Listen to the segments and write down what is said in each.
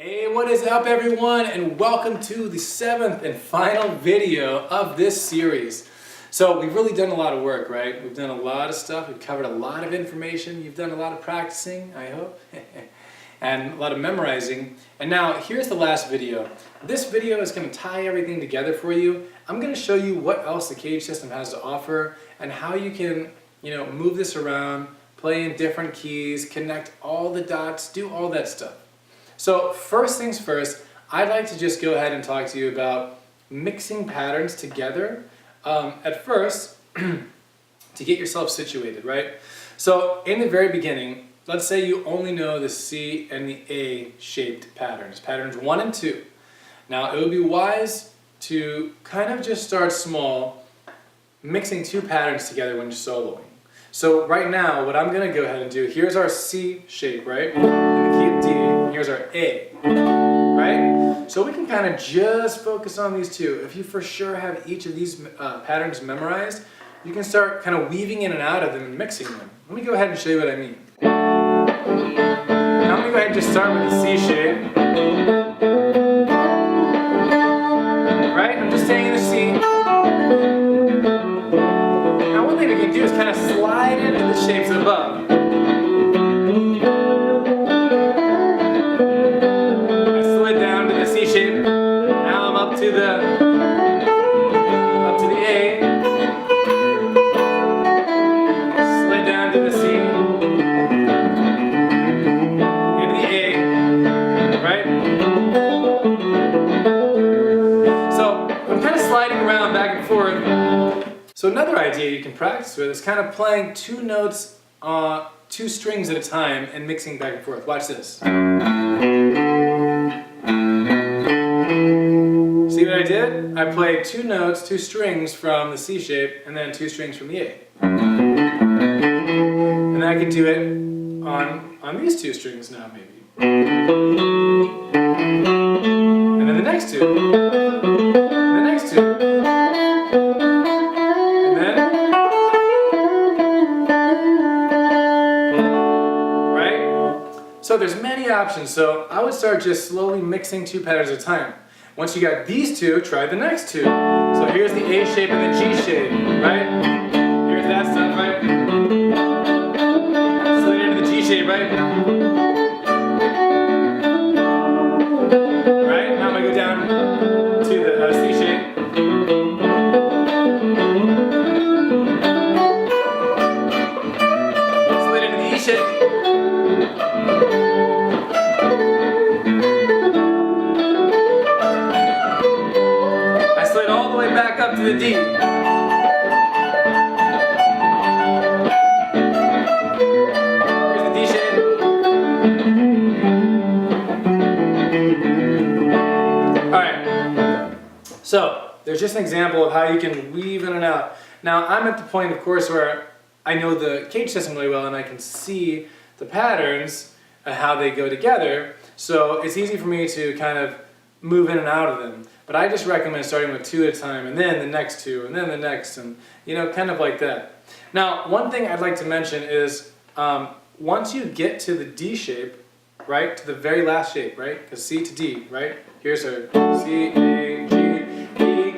Hey, what is up everyone, and welcome to the 7th and final video of this series. So we've really done a lot of work, right? We've done a lot of stuff, we've covered a lot of information, you've done a lot of practicing, I hope, and a lot of memorizing. And now here's the last video. This video is going to tie everything together for you. I'm going to show you what else the CAGED system has to offer and how you can, move this around, play in different keys, connect all the dots, do all that stuff. So first things first, I'd like to just go ahead and talk to you about mixing patterns together at first to get yourself situated, right? So in the very beginning, let's say you only know the C and the A shaped patterns, patterns 1 and 2. Now it would be wise to kind of just start small, mixing two patterns together when you're soloing. So right now, what I'm going to go ahead and do, here's our C shape, right? In the key of D. Here's our A, right? So we can kind of just focus on these two. If you for sure have each of these patterns memorized, you can start kind of weaving in and out of them and mixing them. Let me go ahead and show you what I mean. Now I'm going to go ahead and just start with the C shape. Right? I'm just staying in the C. Now one thing we can do is kind of slide into the shapes above. To the A, slid down to the C, into the A, right? So I'm kind of sliding around back and forth. So another idea you can practice with is kind of playing two notes, two strings at a time and mixing back and forth. Watch this. See what I did? I played two notes, two strings from the C shape, and then two strings from the A. And then I could do it on these two strings now, maybe. And then the next two. And the next two. And then... Right? So there's many options, so I would start just slowly mixing two patterns at a time. Once you got these two, try the next two. So here's the A shape and the G shape, right? Here's that stuff, right? Slide into the G shape, right? Right? Now I'm going to go down to the C shape. Slide into the E shape. Back up to the D. Here's the D shape. Alright, so there's just an example of how you can weave in and out. Now I'm at the point, of course, where I know the CAGED system really well and I can see the patterns and how they go together, so it's easy for me to kind of move in and out of them. But I just recommend starting with two at a time, and then the next two, and then the next, and kind of like that. Now, one thing I'd like to mention is once you get to the D shape, right, to the very last shape, right, because C to D, right, here's our C, A, G, E,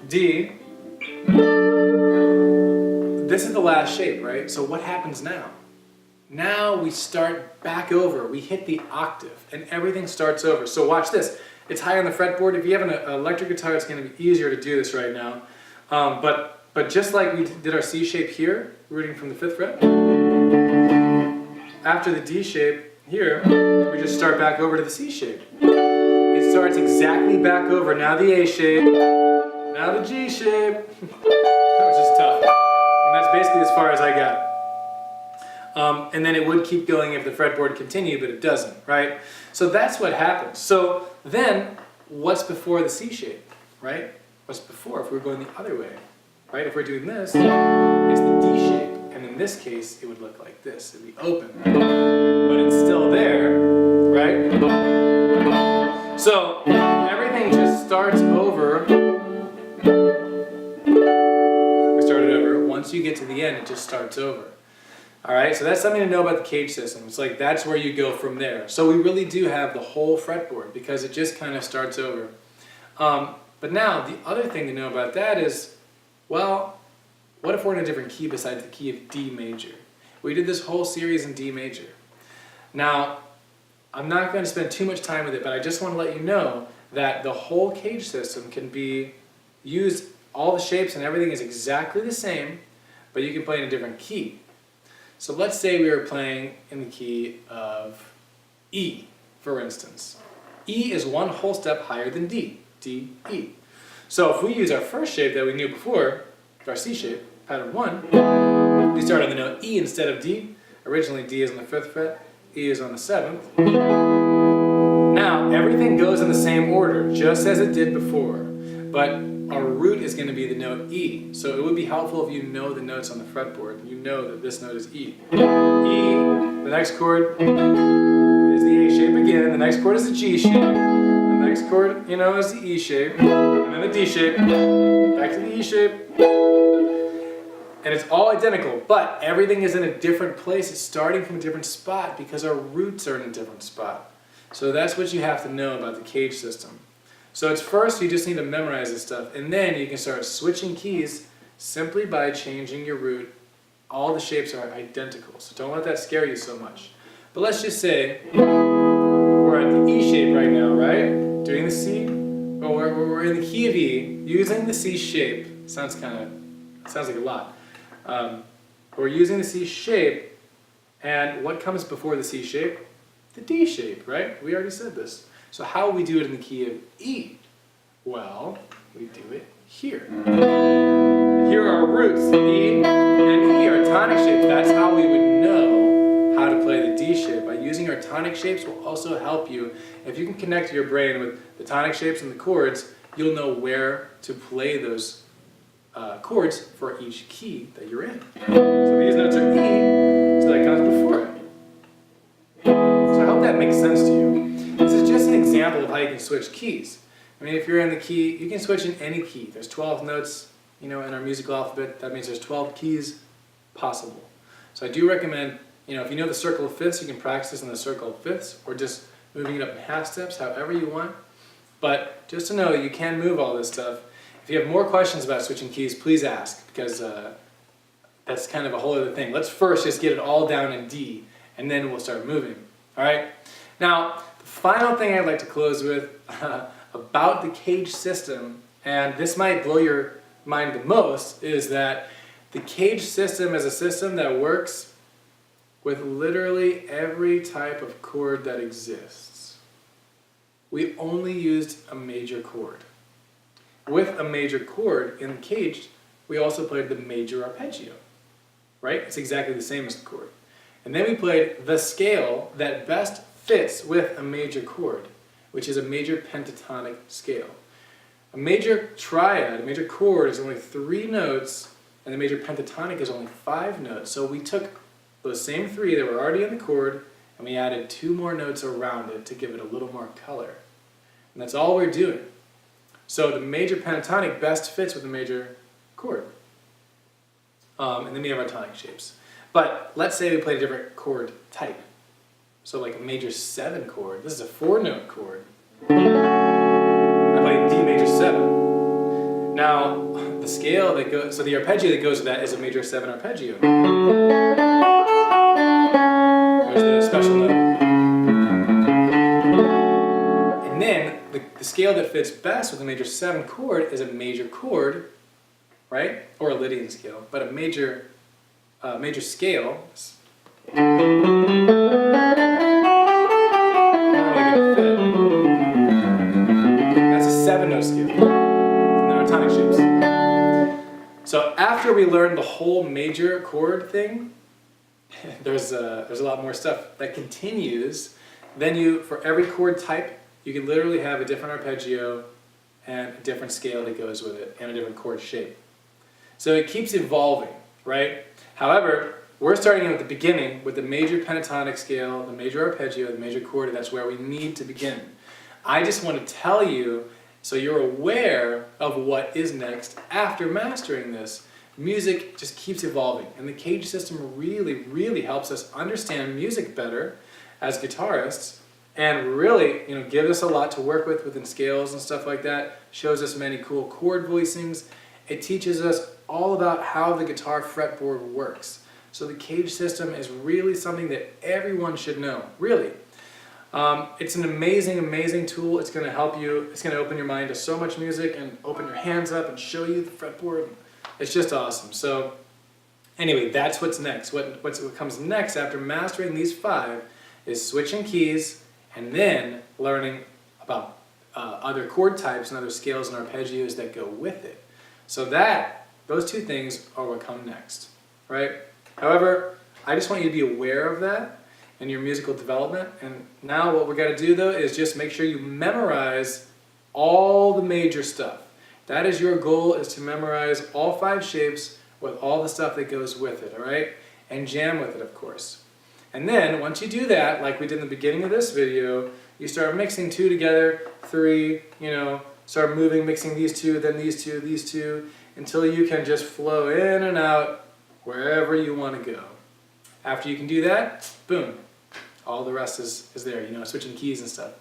D. This is the last shape, right? So what happens now? Now we start back over. We hit the octave, and everything starts over. So watch this. It's high on the fretboard. If you have an electric guitar, it's going to be easier to do this right now. But just like we did our C shape here, rooting from the 5th fret, after the D shape here, we just start back over to the C shape. It starts exactly back over. Now the A shape, now the G shape, which is tough. And that's basically as far as I got. And then it would keep going if the fretboard continued, but it doesn't, right? So that's what happens. So then, what's before the C shape, right? What's before if we're going the other way, right? If we're doing this, it's the D shape. And in this case, it would look like this. It would be open. But it's still there, right? So everything just starts over. We started over. Once you get to the end, it just starts over. All right, so that's something to know about the CAGED system. It's like that's where you go from there. So we really do have the whole fretboard because it just kind of starts over. But now the other thing to know about that is, well, what if we're in a different key besides the key of D major? We did this whole series in D major. Now, I'm not going to spend too much time with it, but I just want to let you know that the whole CAGED system can be used, all the shapes and everything is exactly the same, but you can play in a different key. So let's say we were playing in the key of E, for instance. E is one whole step higher than D, D, E. So if we use our first shape that we knew before, our C shape, pattern 1, we start on the note E instead of D. Originally D is on the 5th fret, E is on the 7th. Now everything goes in the same order, just as it did before, but our root is going to be the note E. So it would be helpful if you know the notes on the fretboard. You know that this note is E. E, the next chord is the A shape again, the next chord is the G shape, the next chord, is the E shape, and then the D shape, back to the E shape. And it's all identical, but everything is in a different place. It's starting from a different spot because our roots are in a different spot. So that's what you have to know about the CAGED system. So it's first you just need to memorize this stuff, and then you can start switching keys simply by changing your root. All the shapes are identical, so don't let that scare you so much. But let's just say we're at the E shape right now, right? Doing the C. Well, we're in the key of E, using the C shape. Sounds like a lot. We're using the C shape, and what comes before the C shape? The D shape, right? We already said this. So how we do it in the key of E? Well, we do it here. Here are our roots, E and E are tonic shapes. That's how we would know how to play the D shape. By using our tonic shapes will also help you. If you can connect your brain with the tonic shapes and the chords, you'll know where to play those chords for each key that you're in. So these notes are E, so that comes before it. So I hope that makes sense to you. This is just an example of how you can switch keys. I mean, if you're in the key, you can switch in any key. There's 12 notes, in our musical alphabet. That means there's 12 keys possible. So I do recommend, if you know the circle of fifths, you can practice this in the circle of fifths, or just moving it up in half steps, however you want. But just to know, you can move all this stuff. If you have more questions about switching keys, please ask, because that's kind of a whole other thing. Let's first just get it all down in D, and then we'll start moving. All right? Now, the final thing I'd like to close with about the CAGED system, and this might blow your mind the most, is that the CAGED system is a system that works with literally every type of chord that exists. We only used a major chord. With a major chord in the CAGED, we also played the major arpeggio, right? It's exactly the same as the chord. And then we played the scale that best fits with a major chord, which is a major pentatonic scale. A major triad, a major chord, is only 3 notes, and the major pentatonic is only 5 notes. So we took those same 3 that were already in the chord, and we added 2 more notes around it to give it a little more color. And that's all we're doing. So the major pentatonic best fits with the major chord. And then we have our tonic shapes. But let's say we play a different chord type. So like a major 7 chord. This is a 4-note chord. I play D major 7. Now, the scale that goes, so the arpeggio that goes with that is a major 7 arpeggio. There's the special note. And then the scale that fits best with a major 7 chord is a major chord, right? Or a Lydian scale, but a major scale. That's a 7-note scale. And then our tonic shapes. So after we learn the whole major chord thing, there's a lot more stuff that continues. Then for every chord type, you can literally have a different arpeggio and a different scale that goes with it, and a different chord shape. So it keeps evolving, right? However, we're starting at the beginning with the major pentatonic scale, the major arpeggio, the major chord, and that's where we need to begin. I just want to tell you so you're aware of what is next after mastering this, music just keeps evolving. And the CAGED system really helps us understand music better as guitarists, and really, gives us a lot to work with within scales and stuff like that. Shows us many cool chord voicings. It teaches us all about how the guitar fretboard works. So the CAGED system is really something that everyone should know, really. It's an amazing tool. It's going to help you. It's going to open your mind to so much music and open your hands up and show you the fretboard. It's just awesome. So anyway, that's what's next. What comes next after mastering these 5 is switching keys and then learning about other chord types and other scales and arpeggios that go with it. So those 2 things are what come next, right? However, I just want you to be aware of that in your musical development. And now what we're going to do though is just make sure you memorize all the major stuff. That is your goal, is to memorize all 5 shapes with all the stuff that goes with it, all right? And jam with it, of course. And then once you do that, like we did in the beginning of this video, you start mixing 2 together, 3, start moving, mixing these 2, then these 2, these 2, until you can just flow in and out wherever you want to go. After you can do that, boom, all the rest is there, switching keys and stuff.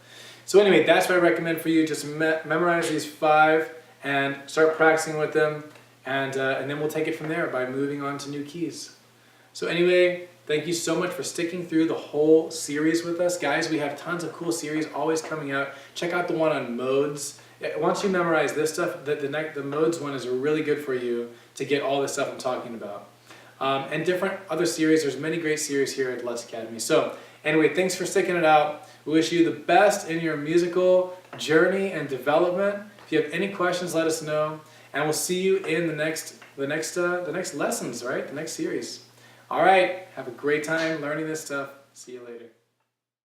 So anyway, that's what I recommend for you. Just memorize these 5 and start practicing with them, and then we'll take it from there by moving on to new keys. So anyway, thank you so much for sticking through the whole series with us. Guys, we have tons of cool series always coming out. Check out the one on modes. Once you memorize this stuff, the modes one is really good for you to get all the stuff I'm talking about. And different other series. There's many great series here at Let's Academy. So anyway, thanks for sticking it out. We wish you the best in your musical journey and development. If you have any questions, let us know. And we'll see you in the next lessons, right? The next series. All right, have a great time learning this stuff. See you later.